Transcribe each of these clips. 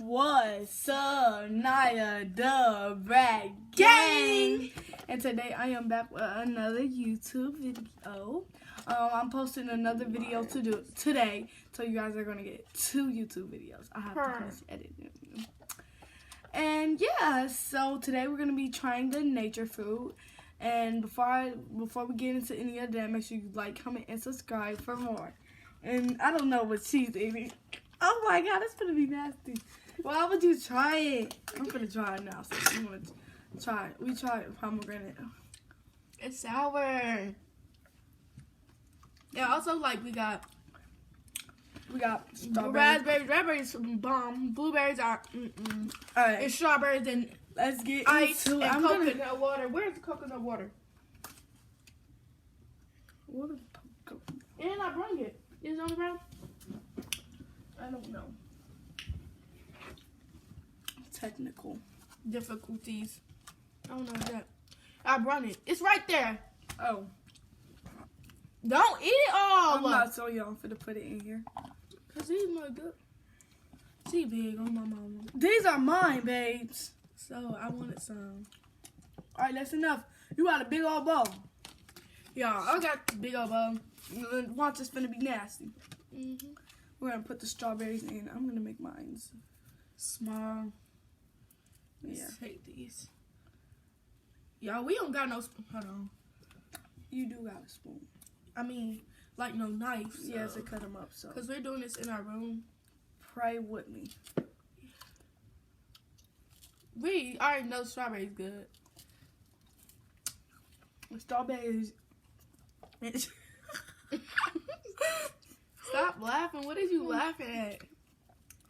What's up, Naya the Brat Gang? And today I am back with another YouTube video. I'm posting another video today, so you guys are gonna get 2 YouTube videos. I have to finish editing them. And yeah, so today we're gonna be trying the nature food. And before we get into any of that, make sure you like, comment, and subscribe for more. And I don't know what she's eating. Oh my god, it's gonna be nasty. Why would you try it? I'm gonna try it now. So you wanna try it? We tried pomegranate. It's sour. Yeah, also like we got strawberries. raspberries bomb, blueberries are Alright, and strawberries and let's get ice into it. and coconut water. Where's the coconut water? What is coconut? And I brought it. Is it on the ground? I don't know. Technical Difficulties. I don't know that. I brought it. It's right there. Oh, Don't eat it all. I'm not so young for to put it in here. Cause these my good. She big on my mama. These are mine, babes. So I wanted some. All right, that's enough. You got a big old bowl. Yeah, I got the big old bowl. Watch, it's gonna be nasty. Mm-hmm. We're gonna put the strawberries in. I'm gonna make mine Small. Yeah. Let's take these. Y'all, we don't got no spoon. Hold on. You do got a spoon. I mean, like no knife. So. Yeah, to cut them up. So. Because we're doing this in our room. Pray with me. We already know strawberry's good. Strawberries. Stop laughing. What are you laughing at?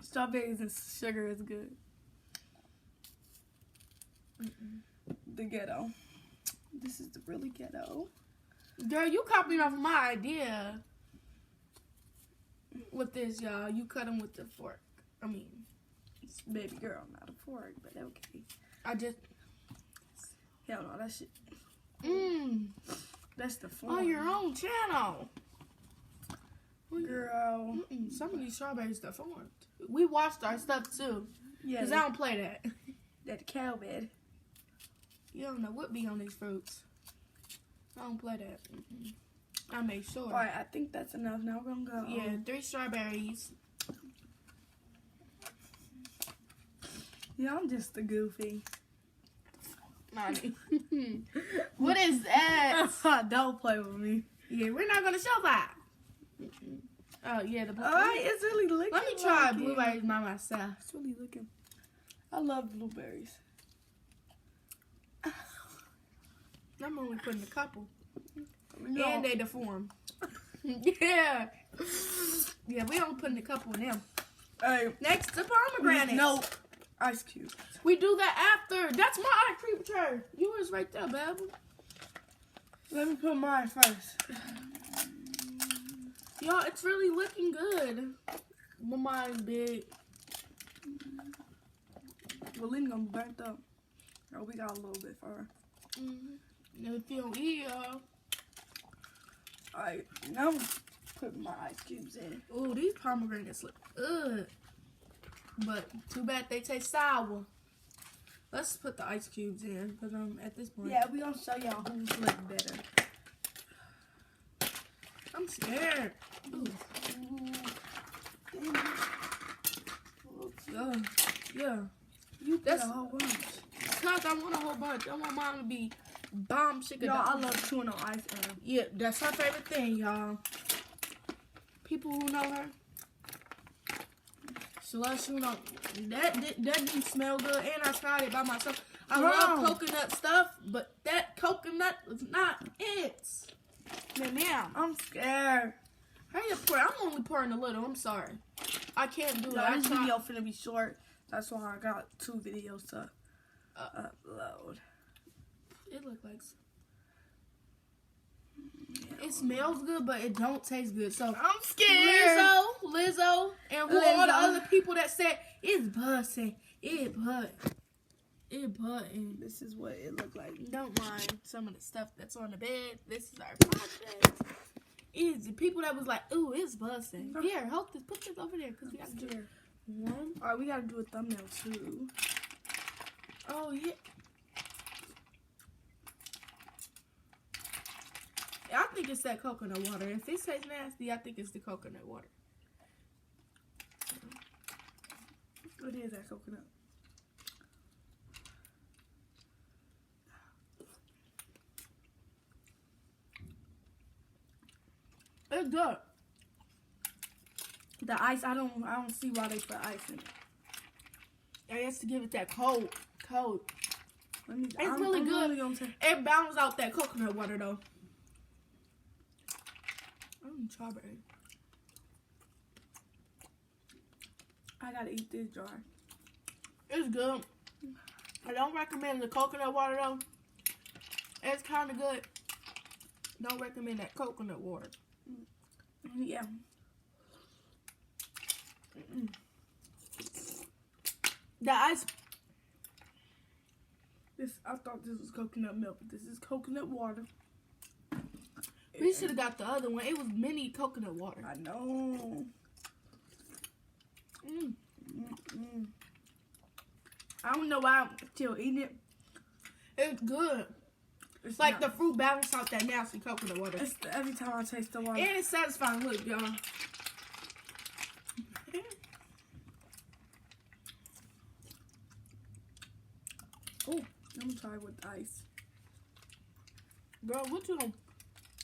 Strawberries and sugar is good. The ghetto. This is the really ghetto. Girl, you copied off my idea. With this, y'all. You cut them with the fork. I mean, It's baby girl, not a fork, but okay. I just... Hell no, that shit. That's the form. On your own channel. Girl. Some of these strawberries deformed. We washed our stuff too. Yeah. Because I don't play that. That cow bed. You don't know what be on these fruits. I don't play that. I made sure. Alright, I think that's enough. Now we're gonna go. Yeah, 3 strawberries. Yeah, I'm just a goofy. Mommy. What is that? Don't play with me. Yeah, we're not gonna show that. Oh yeah, the blueberries. Alright, it's really looking. Let me try like blueberries by myself. It's really looking. I love blueberries. I'm only putting a couple. No. And they deform. Yeah. Yeah, we only putting a couple of them. Hey, Next, the pomegranates. no ice cubes. We do that after. That's my ice cream tray. Yours right there, baby. Let me put mine first. Y'all, it's really looking good. My mine's big. Well, Lynn gonna be burnt up. Oh, we got a little bit for her. If you don't eat, y'all. Alright, now I'm putting my ice cubes in. Ooh, these pomegranates look good. But too bad they taste sour. Let's put the ice cubes in. Because at this point. Yeah, we gonna show y'all who's look better. I'm scared. Ooh. Yeah. You put That's a whole bunch. Because I want a whole bunch. I want mine to be bomb chicken. Y'all, I love chewing on ice cream. Yeah, that's her favorite thing, y'all. People who know her. She loves chewing on. That didn't smell good, and I tried it by myself. I love coconut stuff, but that coconut is not it. Now, I'm scared. how you pour? I'm only pouring a little. I'm sorry. I can't do that. This video finna be short. That's why I got 2 videos to upload. It look like. It smells good, but it don't taste good. So I'm scared. Lizzo, and who all the other people that said it's busting, it button. This is what it looked like. Don't mind some of the stuff that's on the bed. This is our project. Is the people that was like, ooh, it's busting. Here, hold this, put this over there, cause we got to do it. One. Alright, we gotta do a thumbnail too. Oh yeah. I think it's that coconut water. If it tastes nasty, I think it's the coconut water. What is that coconut? It's good. The ice, I don't see why they put ice in it. I guess to give it that cold. It's really good. It balances out that coconut water though. Strawberry. I gotta eat this jar. It's good. I don't recommend the coconut water though. It's kind of good. Don't recommend that coconut water. Yeah. The ice. I thought this was coconut milk, but this is coconut water. We should have got the other one. It was mini coconut water. I know. I don't know why I'm still eating it. It's good. It's like the fruit balance out that nasty coconut water. Every time I taste the water. And it's satisfying. Look, y'all. Oh, I'm gonna try with ice. Bro, what you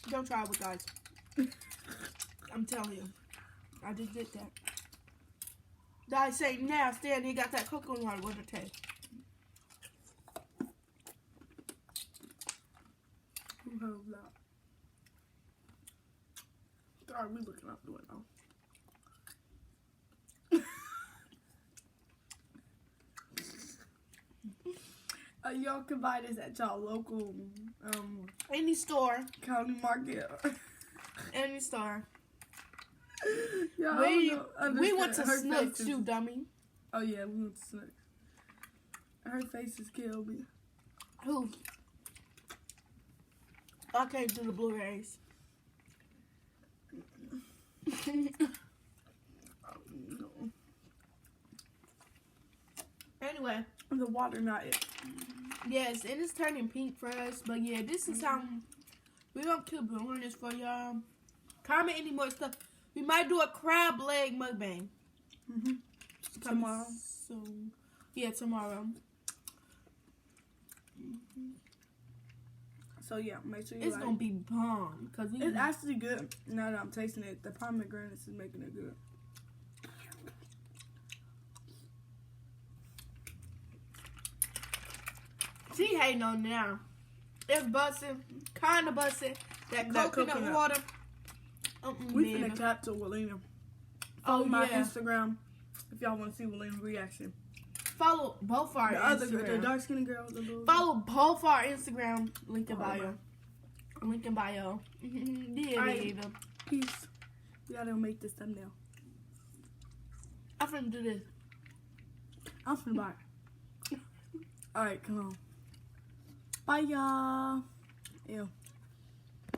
don't try with ice. I'm telling you. I just did that. The ice ain't nasty and they got that coconut water with the taste. Who knows that? Sorry, we looking out the window. Y'all can buy this at y'all local Any store. county market. Any store. Y'all We went to her Snooks face is- too, dummy. Oh yeah, we went to Snooks. Her face has killed me. Who? I can't do the blueberries. Anyway. The water not it. Yes, and it's turning pink for us. But yeah, this is how we're gonna keep doing this for y'all. Comment any more stuff. We might do a crab leg mukbang. Tomorrow. Soon. Yeah, tomorrow. So yeah, make sure you It's like. gonna be bomb because It's actually good. Now that I'm tasting it, the pomegranates is making it good. She hating on now. It's busting, kind of busting. That coconut water. We finna capture Willena. Follow my Instagram if y'all want to see Willena's reaction. Follow both our Instagram. The dark skinned girl. The little Follow both our Instagram. Link in bio. Link in bio. Alright. Peace. We gotta make this thumbnail. I'm finna do this. I'm finna buy it. Alright, come on. Bye, y'all. Ew.